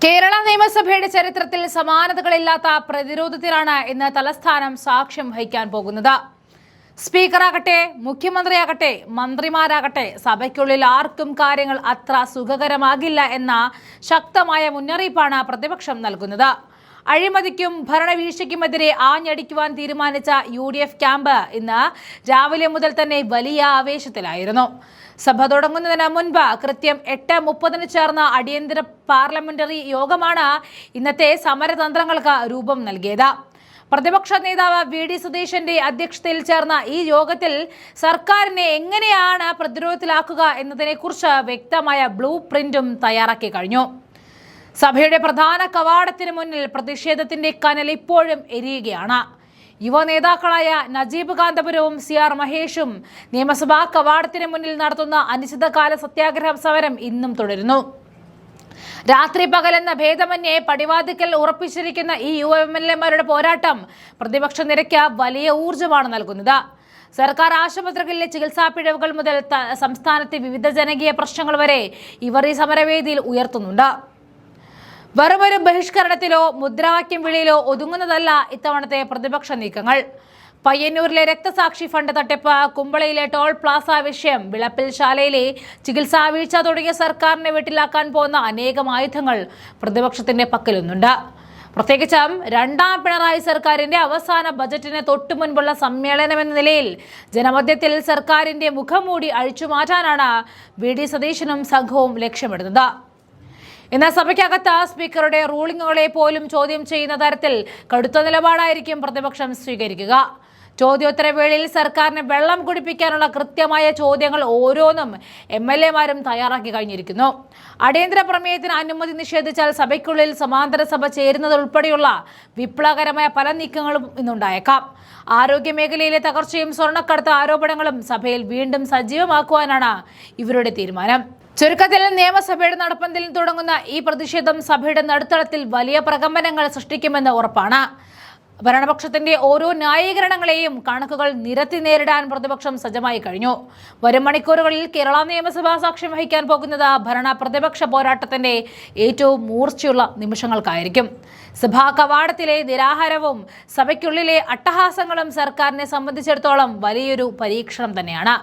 കേരള നിയമസഭയുടെ ചരിത്രത്തിൽ സമാനതകളില്ലാത്ത പ്രതിരോധത്തിലാണ് ഇന്ന് തലസ്ഥാനം സാക്ഷ്യം വഹിക്കാൻ പോകുന്നത്. സ്പീക്കറാകട്ടെ, മുഖ്യമന്ത്രിയാകട്ടെ, മന്ത്രിമാരാകട്ടെ, സഭയ്ക്കുള്ളിൽ ആർക്കും കാര്യങ്ങൾ അത്ര സുഖകരമാകില്ല എന്ന ശക്തമായ മുന്നറിയിപ്പാണ് പ്രതിപക്ഷം നൽകുന്നത്. അഴിമതിക്കും ഭരണവീഴ്ചയ്ക്കുമെതിരെ ആഞ്ഞടിക്കുവാൻ തീരുമാനിച്ച UDF ക്യാമ്പ് ഇന്ന് രാവിലെ മുതൽ തന്നെ വലിയ ആവേശത്തിലായിരുന്നു. സഭ തുടങ്ങുന്നതിന് മുൻപ് കൃത്യം 8:30 ചേർന്ന അടിയന്തര പാർലമെന്ററി യോഗമാണ് ഇന്നത്തെ സമരതന്ത്രങ്ങൾക്ക് രൂപം നൽകിയത്. പ്രതിപക്ഷ നേതാവ് VD സതീശന്റെ അധ്യക്ഷതയിൽ ചേർന്ന ഈ യോഗത്തിൽ സർക്കാരിനെ എങ്ങനെയാണ് പ്രതിരോധത്തിലാക്കുക എന്നതിനെക്കുറിച്ച് വ്യക്തമായ ബ്ലൂ പ്രിന്റും തയ്യാറാക്കി കഴിഞ്ഞു. സഭയുടെ പ്രധാന കവാടത്തിന് മുന്നിൽ പ്രതിഷേധത്തിന്റെ കനൽ ഇപ്പോഴും എരിയുകയാണ്. യുവ നേതാക്കളായ നജീബ് കാന്തപുരവും CR മഹേഷും നിയമസഭാ കവാടത്തിന് മുന്നിൽ നടത്തുന്ന അനിശ്ചിതകാല സത്യാഗ്രഹ സമരം ഇന്നും തുടരുന്നു. രാത്രി പകലെന്ന ഭേദമന്യേ പടിവാതിക്കൽ ഉറപ്പിച്ചിരിക്കുന്ന ഈ MLA-മാരുടെ പോരാട്ടം പ്രതിപക്ഷ നിരയ്ക്ക് വലിയ ഊർജ്ജമാണ് നൽകുന്നത്. സർക്കാർ ആശുപത്രികളിലെ ചികിത്സാ പിഴവുകൾ മുതൽ സംസ്ഥാനത്തെ വിവിധ ജനകീയ പ്രശ്നങ്ങൾ വരെ ഇവർ ഈ സമരവേദിയിൽ ഉയർത്തുന്നുണ്ട്. വെറുമൊരു ബഹിഷ്കരണത്തിലോ മുദ്രാവാക്യം വിളിയിലോ ഒതുങ്ങുന്നതല്ല ഇത്തവണത്തെ പ്രതിപക്ഷ നീക്കങ്ങൾ. പയ്യന്നൂരിലെ രക്തസാക്ഷി ഫണ്ട് തട്ടിപ്പ്, കുമ്പളയിലെ ടോൾ പ്ലാസ വിഷയം, വിളപ്പിൽ ശാലയിലെ ചികിത്സാ വീഴ്ച തുടങ്ങിയ സർക്കാരിനെ വീട്ടിലാക്കാൻ പോകുന്ന അനേകം ആയുധങ്ങൾ പ്രതിപക്ഷത്തിന്റെ പക്കലൊന്നുണ്ട്. പ്രത്യേകിച്ചും രണ്ടാം പിണറായി സർക്കാരിന്റെ അവസാന ബജറ്റിന് തൊട്ടു മുൻപുള്ള സമ്മേളനം എന്ന നിലയിൽ ജനമധ്യത്തിൽ സർക്കാരിന്റെ മുഖംമൂടി അഴിച്ചുമാറ്റാനാണ് VD സതീശനും സംഘവും ലക്ഷ്യമിടുന്നത്. എന്നാൽ സഭയ്ക്കകത്ത് സ്പീക്കറുടെ റൂളിംഗുകളെ പോലും ചോദ്യം ചെയ്യുന്ന തരത്തിൽ കടുത്ത നിലപാടായിരിക്കും പ്രതിപക്ഷം സ്വീകരിക്കുക. ചോദ്യോത്തരവേളയിൽ സർക്കാരിനെ വെള്ളം കുടിപ്പിക്കാനുള്ള കൃത്യമായ ചോദ്യങ്ങൾ ഓരോന്നും MLA-മാരും തയ്യാറാക്കി കഴിഞ്ഞിരിക്കുന്നു. അടിയന്തര പ്രമേയത്തിന് അനുമതി നിഷേധിച്ചാൽ സഭയ്ക്കുള്ളിൽ സമാന്തര സഭ ചേരുന്നത് ഉൾപ്പെടെയുള്ള വിപ്ലവകരമായ പല നീക്കങ്ങളും ഇന്നുണ്ടായേക്കാം. ആരോഗ്യ മേഖലയിലെ തകർച്ചയും സ്വർണ്ണക്കടത്ത് ആരോപണങ്ങളും സഭയിൽ വീണ്ടും സജീവമാക്കുവാനാണ് ഇവരുടെ തീരുമാനം. ചുരുക്കത്തിൽ നിയമസഭയുടെ നടപ്പന്തലിൽ തുടങ്ങുന്ന ഈ പ്രതിഷേധം സഭയുടെ നടുത്തളത്തിൽ വലിയ പ്രകമ്പനങ്ങൾ സൃഷ്ടിക്കുമെന്ന് ഉറപ്പാണ്. ഭരണപക്ഷത്തിന്റെ ഓരോ ന്യായീകരണങ്ങളെയും കണക്കുകൾ നിരത്തി നേരിടാൻ പ്രതിപക്ഷം സജ്ജമായി കഴിഞ്ഞു. വരും മണിക്കൂറുകളിൽ കേരള നിയമസഭ സാക്ഷ്യം വഹിക്കാൻ പോകുന്നത് ഭരണ പ്രതിപക്ഷ പോരാട്ടത്തിന്റെ ഏറ്റവും മൂർച്ചയുള്ള നിമിഷങ്ങൾക്കായിരിക്കും. സഭാ കവാടത്തിലെ നിരാഹാരവും സഭയ്ക്കുള്ളിലെ അട്ടഹാസങ്ങളും സർക്കാരിനെ സംബന്ധിച്ചിടത്തോളം വലിയൊരു പരീക്ഷണം തന്നെയാണ്.